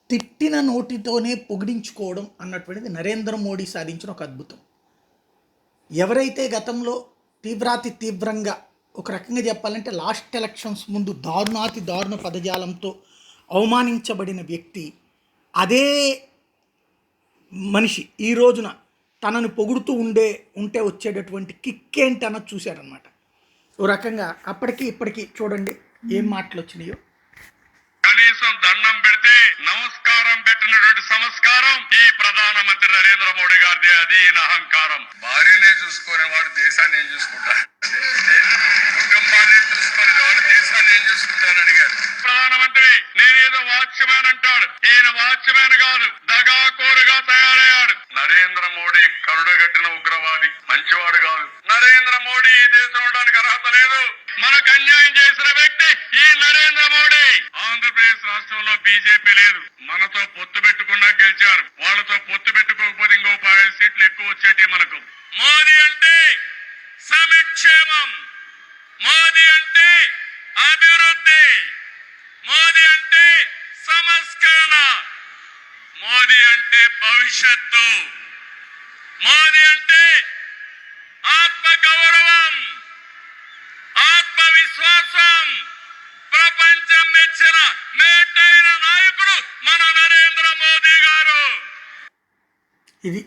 తిట్టిన నోటితోనే పొగిడించుకోవడం అన్నటువంటిది నరేంద్ర మోడీ సాధించిన ఒక అద్భుతం. ఎవరైతే గతంలో తీవ్రాతి తీవ్రంగా ఒక రకంగా చెప్పాలంటే లాస్ట్ ఎలక్షన్స్ ముందు దారుణాతి దారుణ పదజాలంతో అవమానించబడిన వ్యక్తి, అదే మనిషి ఈ రోజున తనను పొగుడుతూ ఉంటే వచ్చేటటువంటి కిక్ ఏంటి అన్నది చూశారనమాట. ఓ రకంగా అప్పటికి ఇప్పటికీ చూడండి ఏం మాటలు వచ్చినాయో. కనీసం దండం పెడితే నమస్కారం పెట్టినటువంటి సంస్కారం ఈ ప్రధానమంత్రి నరేంద్ర మోడీ గారిది. అది అహంకారం. భార్యనే చూసుకునేవాడు దేశాన్ని ఏం చూసుకుంటా, కుటుంబాన్ని చూసుకునేవాడు దేశాన్ని ఏం చూసుకుంటానని అడిగారు ప్రధానమంత్రి. నేనేదో వాచ్మ్యాన్ అంటాడు, ఈయన వాచ్మ్యాన్ కాదు, దగాకోరుగా తయారయ్యాడు. నరేంద్ర మోడీ కరుడుగట్టిన ఉగ్రవాది, మంచివాడు కాదు. నరేంద్ర మోడీ ఈ దేశం ఉండడానికి అర్హత లేదు. మనకు అన్యాయం చేసిన వ్యక్తి ఈ నరేంద్ర మోడీ. ఆంధ్రప్రదేశ్ రాష్ట్రంలో బీజేపీ లేదు, మనతో పొత్తు పెట్టుకున్నా గెలిచారు. వాళ్ళతో పొత్తు పెట్టుకోకపోతే ఇంకో 5 సీట్లు ఎక్కువ వచ్చేటి మనకు. మోదీ అంటే సంక్షేమం, మోదీ అంటే అభివృద్ధి, మోదీ అంటే సంస్కరణ, మోదీ అంటే భవిష్యత్తు, మోదీ అంటే ఆత్మ గౌరవం, ఆత్మవిశ్వాసం. ప్రపంచం మెచ్చిన మేటైన నాయకుడు మన నరేంద్ర మోదీ గారు. ఇది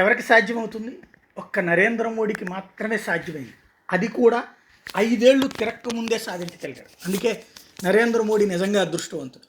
ఎవరికి సాధ్యమవుతుంది? ఒక్క నరేంద్ర మోడీకి మాత్రమే సాధ్యమైంది. అది కూడా 5 ఏళ్ళు తిరక్క ముందే సాధించగలిగాడు. అందుకే నరేంద్ర మోడీ నిజంగా అదృష్టవంతుడు.